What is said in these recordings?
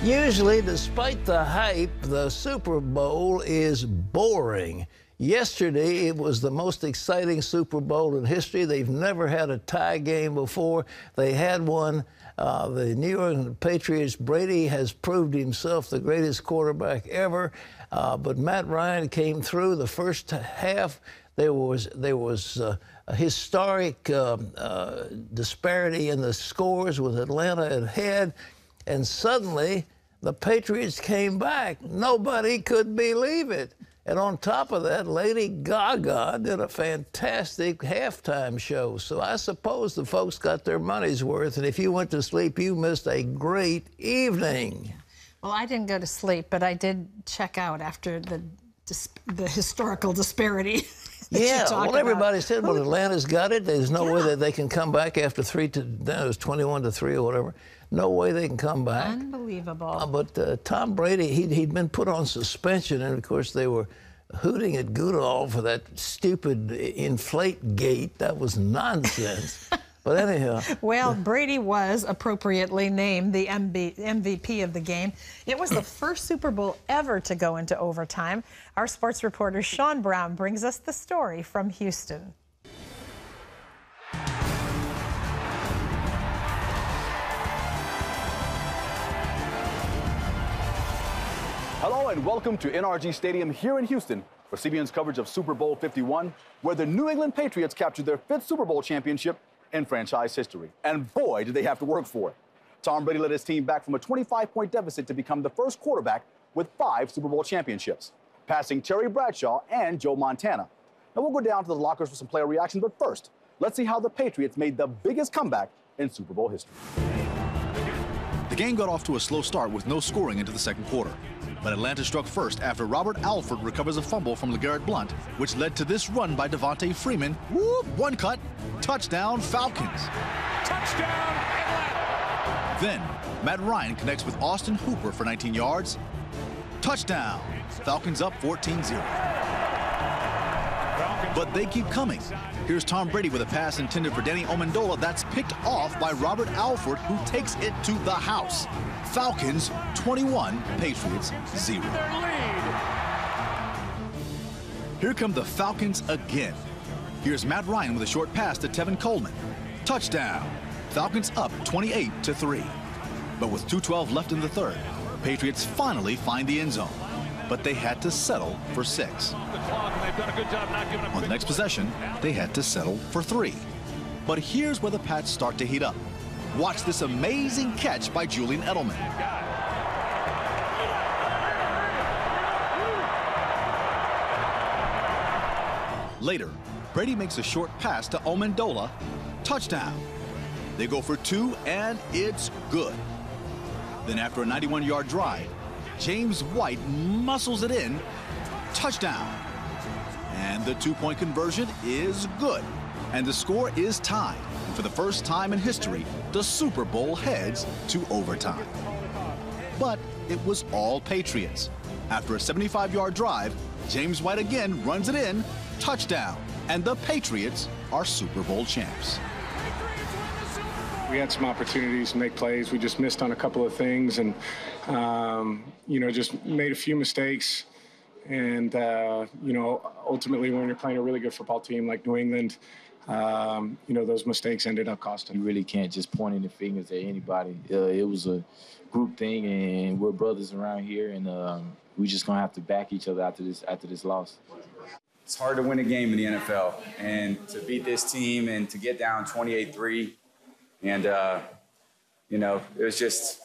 Usually, despite the hype, the Super Bowl is boring. Yesterday, it was the most exciting Super Bowl in history. They've never had a tie game before. They had one. The New England Patriots, Brady has proved himself the greatest quarterback ever. But Matt Ryan came through the first half. There was a historic disparity in the scores with Atlanta ahead. And suddenly, the Patriots came back. Nobody could believe it. And on top of that, Lady Gaga did a fantastic halftime show. So I suppose the folks got their money's worth. And if you went to sleep, you missed a great evening. Well, I didn't go to sleep, but I did check out after the historical disparity. Yeah, well, everybody said, well, Atlanta's got it. There's no way that they can come back after it was 21-3 or whatever. No way they can come back. Unbelievable. But Tom Brady, he'd been put on suspension, and of course they were hooting at Goodall for that stupid inflate gate. That was nonsense. But anyhow. Well, Brady was appropriately named the MVP of the game. It was the first Super Bowl ever to go into overtime. Our sports reporter Sean Brown brings us the story from Houston. Hello and welcome to NRG Stadium here in Houston for CBN's coverage of Super Bowl 51, where the New England Patriots captured their 5th Super Bowl championship in franchise history. And boy, did they have to work for it. Tom Brady led his team back from a 25-point deficit to become the first quarterback with 5 Super Bowl championships, passing Terry Bradshaw and Joe Montana. Now we'll go down to the lockers for some player reactions, but first, let's see how the Patriots made the biggest comeback in Super Bowl history. The game got off to a slow start with no scoring into the second quarter. But Atlanta struck first after Robert Alford recovers a fumble from LeGarrette Blount, which led to this run by Devontae Freeman. Whoop, one cut, touchdown Falcons. Touchdown Atlanta. Then Matt Ryan connects with Austin Hooper for 19 yards. Touchdown. Falcons up 14-0. But they keep coming. Here's Tom Brady with a pass intended for Danny Amendola that's picked off by Robert Alford, who takes it to the house. Falcons 21, Patriots 0. Here come the Falcons again. Here's Matt Ryan with a short pass to Tevin Coleman. Touchdown. Falcons up 28-3. But with 2:12 left in the third, Patriots finally find the end zone. But they had to settle for 6. On the next possession, they had to settle for 3. But here's where the Pats start to heat up. Watch this amazing catch by Julian Edelman. Later, Brady makes a short pass to Amendola. Touchdown. They go for 2, and it's good. Then after a 91-yard drive, James White muscles it in. Touchdown. And the 2-point conversion is good. And the score is tied. And for the first time in history, the Super Bowl heads to overtime. But it was all Patriots. After a 75-yard drive, James White again runs it in. Touchdown. And the Patriots are Super Bowl champs. We had some opportunities to make plays. We just missed on a couple of things and, just made a few mistakes. And, ultimately when you're playing a really good football team like New England, those mistakes ended up costing. You really can't just point any fingers at anybody. It was a group thing, and we're brothers around here, and we just going to have to back each other after this loss. It's hard to win a game in the NFL, and to beat this team and to get down 28-3. And, it was just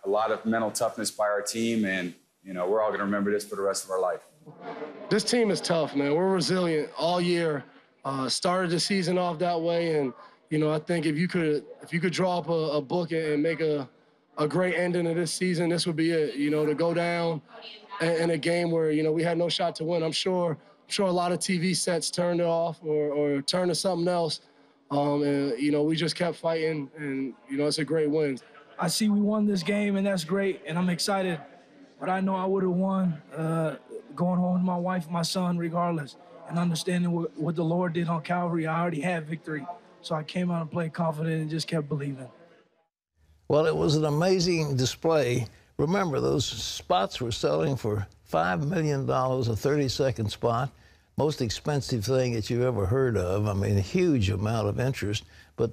a lot of mental toughness by our team, and, we're all going to remember this for the rest of our life. This team is tough, man. We're resilient all year. Started the season off that way, and, I think if you could draw up a book and make a great ending of this season, this would be it, to go down in a game where, we had no shot to win. I'm sure a lot of TV sets turned it off or turned to something else. We just kept fighting, and, it's a great win. I see we won this game, and that's great, and I'm excited. But I know I would have won going home with my wife and my son regardless. And understanding what the Lord did on Calvary, I already had victory. So I came out and played confident and just kept believing. Well, it was an amazing display. Remember, those spots were selling for $5 million, a 30-second spot. Most expensive thing that you've ever heard of. I mean, a huge amount of interest. But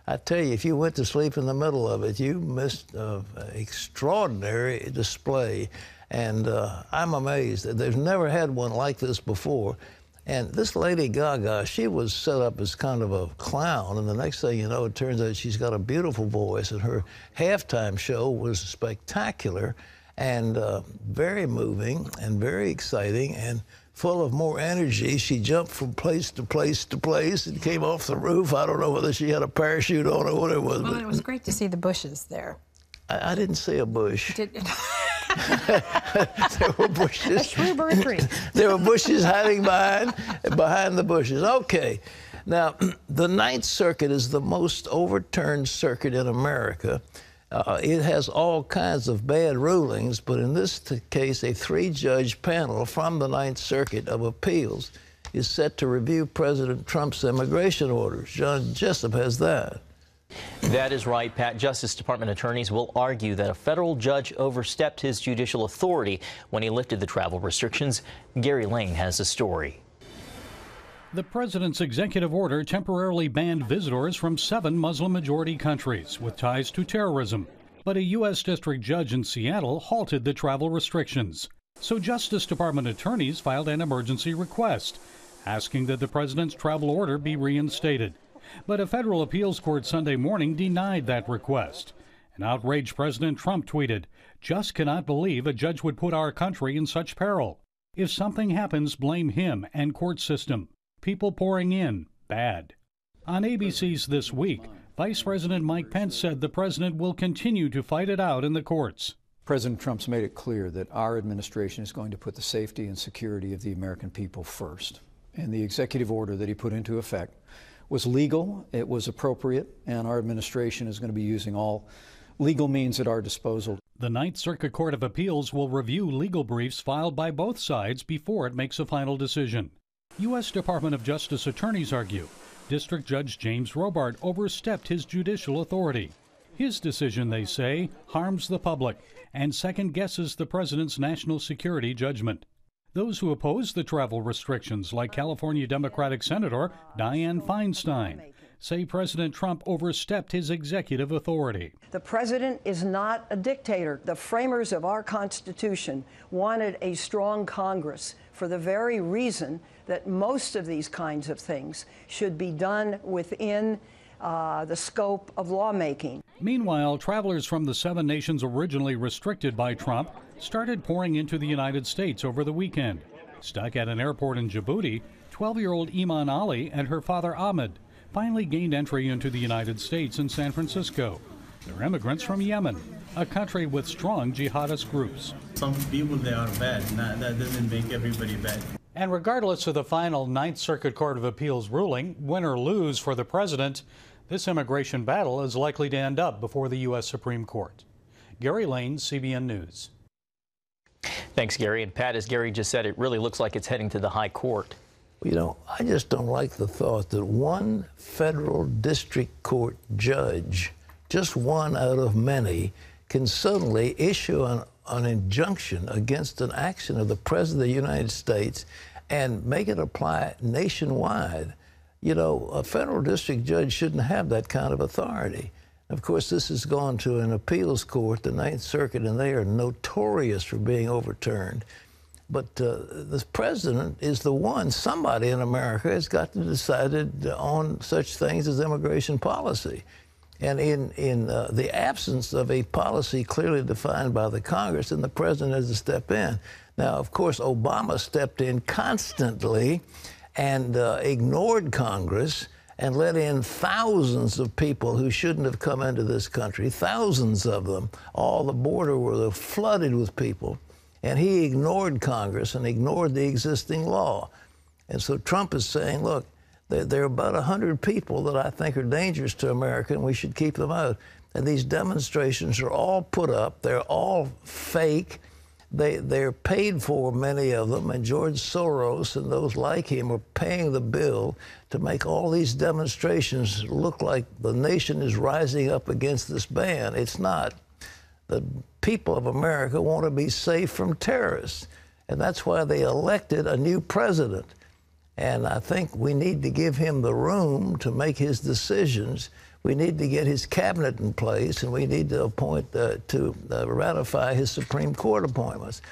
I tell you, if you went to sleep in the middle of it, you missed an extraordinary display. And I'm amazed. They've never had one like this before. And this Lady Gaga, she was set up as kind of a clown, and the next thing you know, it turns out she's got a beautiful voice, and her halftime show was spectacular and very moving and very exciting and full of more energy. She jumped from place to place to place and came off the roof. I don't know whether she had a parachute on or what it was. Well, but it was great to see the bushes there. I didn't see a bush. Did There were bushes. A shrewberry tree. There were bushes hiding behind the bushes. Okay. Now, the Ninth Circuit is the most overturned circuit in America. It has all kinds of bad rulings, but in this case, a 3-judge panel from the Ninth Circuit of Appeals is set to review President Trump's immigration orders. John Jessup has that. That is right, Pat. Justice Department attorneys will argue that a federal judge overstepped his judicial authority when he lifted the travel restrictions. Gary Lane has the story. The president's executive order temporarily banned visitors from 7 Muslim-majority countries with ties to terrorism. But a U.S. district judge in Seattle halted the travel restrictions. So Justice Department attorneys filed an emergency request, asking that the president's travel order be reinstated. But a federal appeals court Sunday morning denied that request. An outraged President Trump tweeted, "Just cannot believe a judge would put our country in such peril. If something happens, blame him and court system. People pouring in, bad." On ABC's This Week, Vice President Mike Pence said the president will continue to fight it out in the courts. President Trump's made it clear that our administration is going to put the safety and security of the American people first. And the executive order that he put into effect was legal, it was appropriate, and our administration is going to be using all legal means at our disposal. The Ninth Circuit Court of Appeals will review legal briefs filed by both sides before it makes a final decision. U.S. Department of Justice attorneys argue District Judge James Robart overstepped his judicial authority. His decision, they say, harms the public and second-guesses the president's national security judgment. Those who oppose the travel restrictions, like California Democratic Senator Dianne Feinstein, say President Trump overstepped his executive authority. The president is not a dictator. The framers of our Constitution wanted a strong Congress for the very reason that most of these kinds of things should be done within the scope of lawmaking. Meanwhile, travelers from the 7 nations originally restricted by Trump started pouring into the United States over the weekend. Stuck at an airport in Djibouti, 12-year-old Iman Ali and her father Ahmed finally gained entry into the United States in San Francisco. They're immigrants from Yemen, a country with strong jihadist groups. Some people, they are bad. That doesn't make everybody bad. And regardless of the final Ninth Circuit Court of Appeals ruling, win or lose for the president, this immigration battle is likely to end up before the U.S. Supreme Court. Gary Lane, CBN News. Thanks, Gary. And Pat, as Gary just said, it really looks like it's heading to the high court. You know, I just don't like the thought that one federal district court judge, just one out of many, can suddenly issue an injunction against an action of the President of the United States and make it apply nationwide. You know, a federal district judge shouldn't have that kind of authority. Of course, this has gone to an appeals court, the Ninth Circuit, and they are notorious for being overturned. But the president is the one, somebody in America has got to decide on such things as immigration policy. And in the absence of a policy clearly defined by the Congress, then the president has to step in. Now, of course, Obama stepped in constantly and ignored Congress and let in thousands of people who shouldn't have come into this country, thousands of them. All the border were flooded with people. And he ignored Congress and ignored the existing law. And so Trump is saying, look, there are about 100 people that I think are dangerous to America, and we should keep them out. And these demonstrations are all put up. They're all fake. They're paid for, many of them, and George Soros and those like him are paying the bill to make all these demonstrations look like the nation is rising up against this ban. It's not. the people of America want to be safe from terrorists. And that's why they elected a new president. And I think we need to give him the room to make his decisions. We need to get his cabinet in place, and we need to appoint ratify his Supreme Court appointments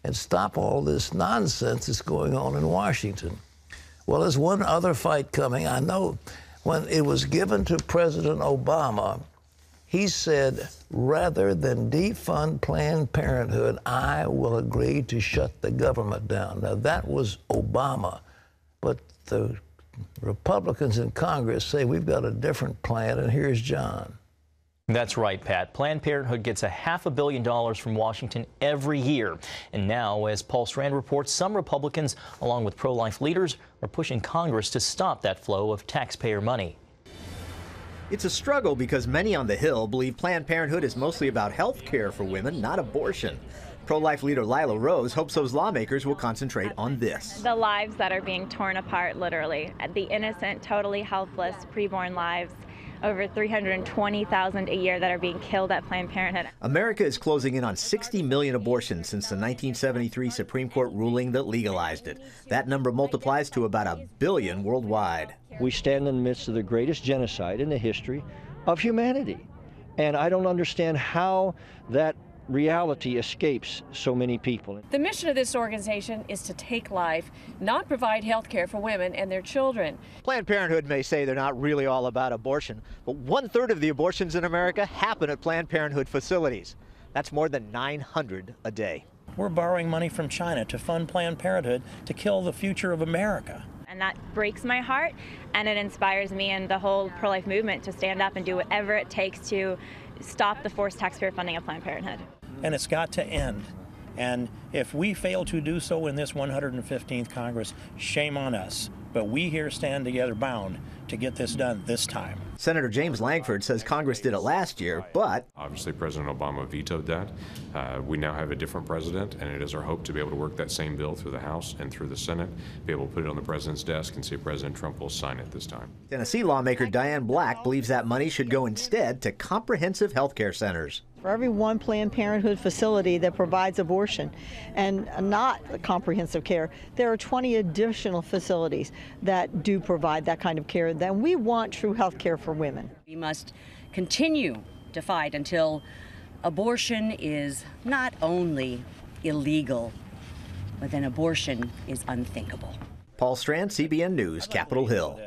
and stop all this nonsense that's going on in Washington. Well, there's one other fight coming. I know when it was given to President Obama, he said, rather than defund Planned Parenthood, I will agree to shut the government down. Now, that was Obama. But the Republicans in Congress say we've got a different plan, and here's John. That's right, Pat. Planned Parenthood gets $500 million from Washington every year. And now, as Paul Strand reports, some Republicans, along with pro-life leaders, are pushing Congress to stop that flow of taxpayer money. It's a struggle because many on the Hill believe Planned Parenthood is mostly about health care for women, not abortion. Pro-life leader Lila Rose hopes those lawmakers will concentrate on this. The lives that are being torn apart, literally. The innocent, totally helpless, preborn lives. Over 320,000 a year that are being killed at Planned Parenthood. America is closing in on 60 million abortions since the 1973 Supreme Court ruling that legalized it. That number multiplies to about 1 billion worldwide. We stand in the midst of the greatest genocide in the history of humanity. And I don't understand how that reality escapes so many people. The mission of this organization is to take life, not provide health care for women and their children. Planned Parenthood may say they're not really all about abortion, but 1/3 of the abortions in America happen at Planned Parenthood facilities. That's more than 900 a day. We're borrowing money from China to fund Planned Parenthood to kill the future of America. And that breaks my heart, and it inspires me and the whole pro-life movement to stand up and do whatever it takes to stop the forced taxpayer funding of Planned Parenthood. And it's got to end. And if we fail to do so in this 115th Congress, shame on us. But we here stand together bound to get this done this time. Senator James Langford says Congress did it last year, but obviously President Obama vetoed that. We now have a different president, and it is our hope to be able to work that same bill through the House and through the Senate, be able to put it on the president's desk and see if President Trump will sign it this time. Tennessee lawmaker Diane Black believes that money should go instead to comprehensive health care centers. For every one Planned Parenthood facility that provides abortion and not comprehensive care, there are 20 additional facilities that do provide that kind of care. Then we want true health care for women. We must continue to fight until abortion is not only illegal, but then abortion is unthinkable. Paul Strand, CBN News, Capitol Hill.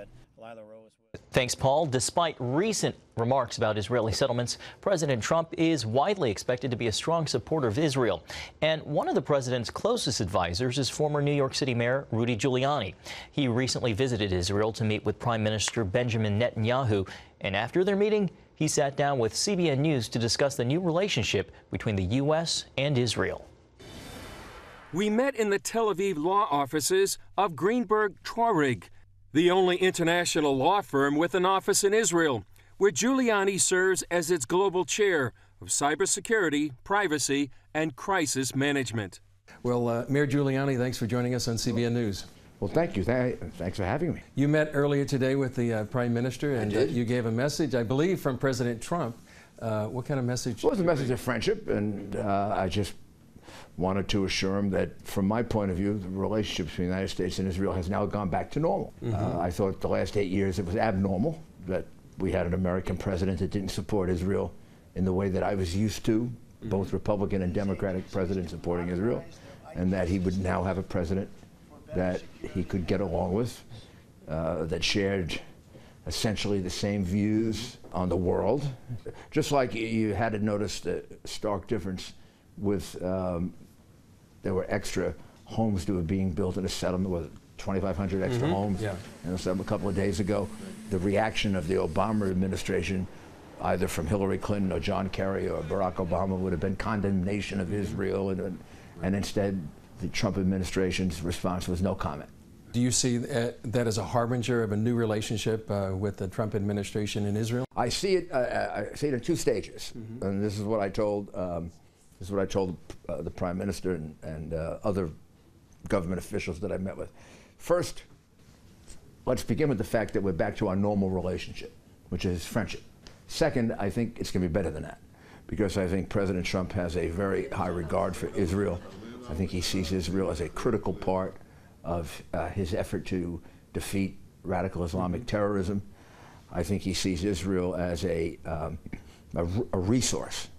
Thanks, Paul. Despite recent remarks about Israeli settlements, President Trump is widely expected to be a strong supporter of Israel. And one of the president's closest advisors is former New York City Mayor Rudy Giuliani. He recently visited Israel to meet with Prime Minister Benjamin Netanyahu. And after their meeting, he sat down with CBN News to discuss the new relationship between the U.S. and Israel. We met in the Tel Aviv law offices of Greenberg Traurig, the only international law firm with an office in Israel, where Giuliani serves as its global chair of cybersecurity, privacy, and crisis management. Well, Mayor Giuliani, thanks for joining us on CBN News. Well, thank you. Thanks for having me. You met earlier today with the Prime Minister, and you gave a message, I believe, from President Trump. What kind of message? Well, it was a message of friendship, and I just wanted to assure him that, from my point of view, the relationship between the United States and Israel has now gone back to normal. I thought the last 8 years it was abnormal that we had an American president that didn't support Israel in the way that I was used to, both Republican and Democratic presidents supporting Israel, and that he would now have a president that he could get along with, that shared essentially the same views on the world. Just like you had to notice the stark difference with, there were extra homes that were being built in a settlement with 2,500 extra homes. Yeah. And so a couple of days ago, the reaction of the Obama administration, either from Hillary Clinton or John Kerry or Barack Obama, would have been condemnation of Israel, and instead the Trump administration's response was no comment. Do you see that as a harbinger of a new relationship with the Trump administration in Israel? I see it in two stages, and this is what I told the Prime Minister and other government officials that I met with. First, let's begin with the fact that we're back to our normal relationship, which is friendship. Second, I think it's going to be better than that, because I think President Trump has a very high regard for Israel. I think he sees Israel as a critical part of his effort to defeat radical Islamic terrorism. I think he sees Israel as a resource,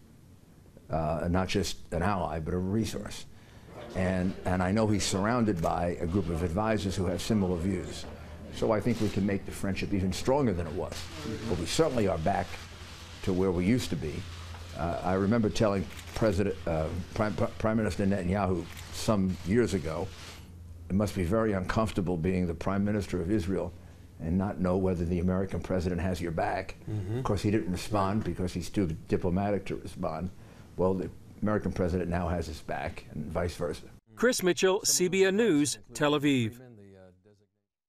not just an ally, but a resource. And I know he's surrounded by a group of advisors who have similar views. So I think we can make the friendship even stronger than it was. But we certainly are back to where we used to be. I remember telling Prime Minister Netanyahu some years ago, it must be very uncomfortable being the Prime Minister of Israel and not know whether the American president has your back. Of course, he didn't respond because he's too diplomatic to respond. Well, the American president now has his back, and vice versa. Chris Mitchell, CBN News, Tel Aviv.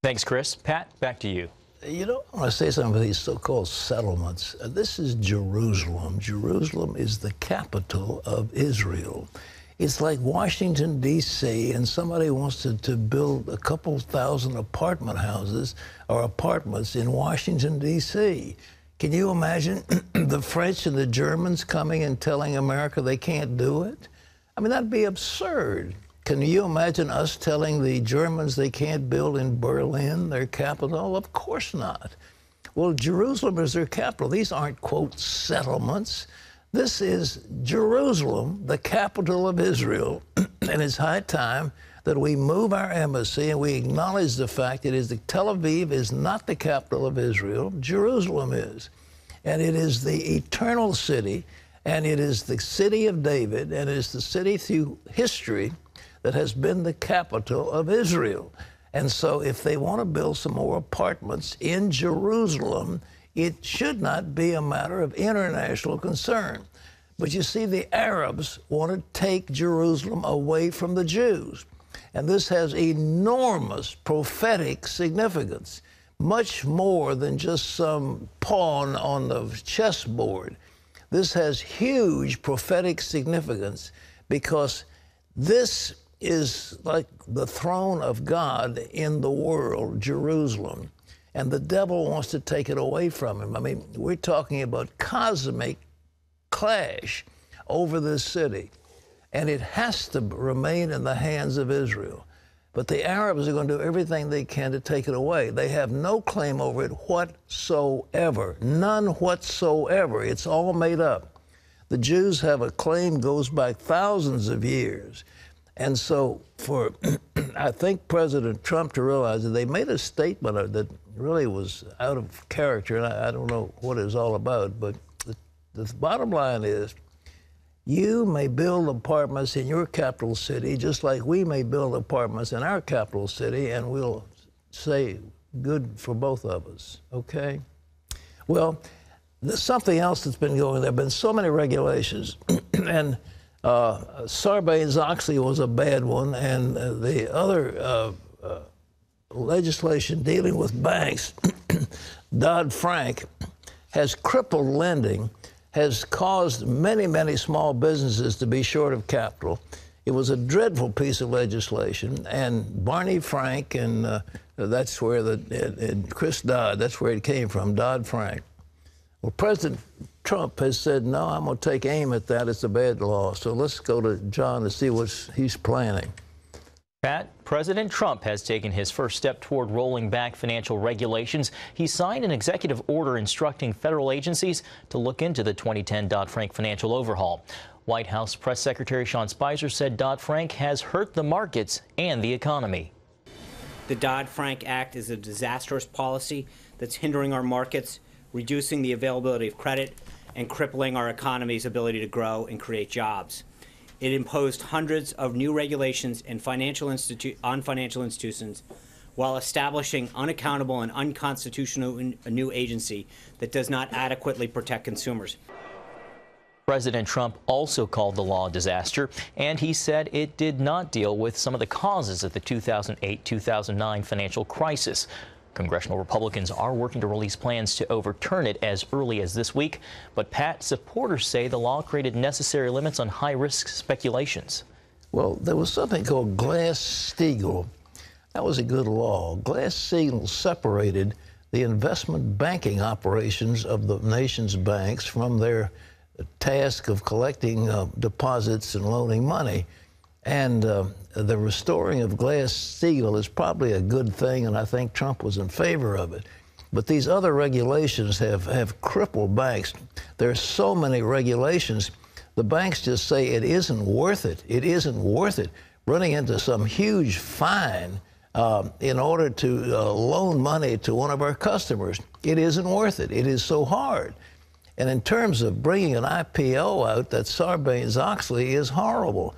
Thanks, Chris. Pat, back to you. You know, I want to say something about these so-called settlements. This is Jerusalem. Jerusalem is the capital of Israel. It's like Washington, D.C., and somebody wants to build a couple thousand apartment houses or apartments in Washington, D.C. Can you imagine the French and the Germans coming and telling America they can't do it? I mean, that'd be absurd. Can you imagine us telling the Germans they can't build in Berlin, their capital? Of course not. Well, Jerusalem is their capital. These aren't, quote, settlements. This is Jerusalem, the capital of Israel. And it's high time that we move our embassy and we acknowledge the fact that Tel Aviv is not the capital of Israel. Jerusalem is. And it is the eternal city, and it is the city of David, and it is the city through history that has been the capital of Israel. And so if they want to build some more apartments in Jerusalem, it should not be a matter of international concern. But you see, the Arabs want to take Jerusalem away from the Jews. And this has enormous prophetic significance, much more than just some pawn on the chessboard. This has huge prophetic significance because this is like the throne of God in the world, Jerusalem. And the devil wants to take it away from him. I mean, we're talking about cosmic clash over this city. And it has to remain in the hands of Israel. But the Arabs are going to do everything they can to take it away. They have no claim over it whatsoever. None whatsoever. It's all made up. The Jews have a claim goes back thousands of years. And so for, I think, President Trump to realize that they made a statement that really was out of character, and I don't know what it's all about, but the bottom line is, you may build apartments in your capital city just like we may build apartments in our capital city, and we'll say good for both of us, okay? Well, there's something else that's been going. There have been so many regulations, and Sarbanes-Oxley was a bad one, and the other legislation dealing with banks, Dodd-Frank, has crippled lending, has caused many, many small businesses to be short of capital. It was a dreadful piece of legislation, and Barney Frank, and that's where and Chris Dodd, that's where it came from, Dodd-Frank. Well, President Trump has said, no, I'm going to take aim at that. It's a bad law. So let's go to John to see what he's planning. Pat, President Trump has taken his first step toward rolling back financial regulations. He signed an executive order instructing federal agencies to look into the 2010 Dodd-Frank financial overhaul. White House Press Secretary Sean Spicer said Dodd-Frank has hurt the markets and the economy. The Dodd-Frank Act is a disastrous policy that's hindering our markets, reducing the availability of credit, and crippling our economy's ability to grow and create jobs. It imposed hundreds of new regulations on financial institutions while establishing unaccountable and unconstitutional a new agency that does not adequately protect consumers. President Trump also called the law a disaster, and he said it did not deal with some of the causes of the 2008-2009 financial crisis. Congressional Republicans are working to release plans to overturn it as early as this week. But, Pat, supporters say the law created necessary limits on high-risk speculations. Well, there was something called Glass-Steagall. That was a good law. Glass-Steagall separated the investment banking operations of the nation's banks from their task of collecting deposits and loaning money. And the restoring of Glass-Steagall is probably a good thing, and I think Trump was in favor of it. But these other regulations have crippled banks. There are so many regulations. The banks just say it isn't worth it. It isn't worth it. Running into some huge fine in order to loan money to one of our customers. It isn't worth it. It is so hard. And in terms of bringing an IPO out, that Sarbanes-Oxley is horrible.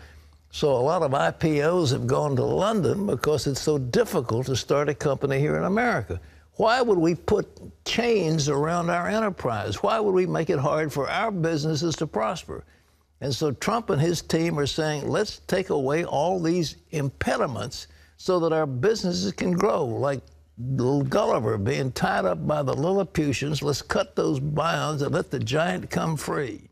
So a lot of IPOs have gone to London because it's so difficult to start a company here in America. Why would we put chains around our enterprise? Why would we make it hard for our businesses to prosper? And so Trump and his team are saying, let's take away all these impediments so that our businesses can grow, like little Gulliver being tied up by the Lilliputians. Let's cut those bonds and let the giant come free.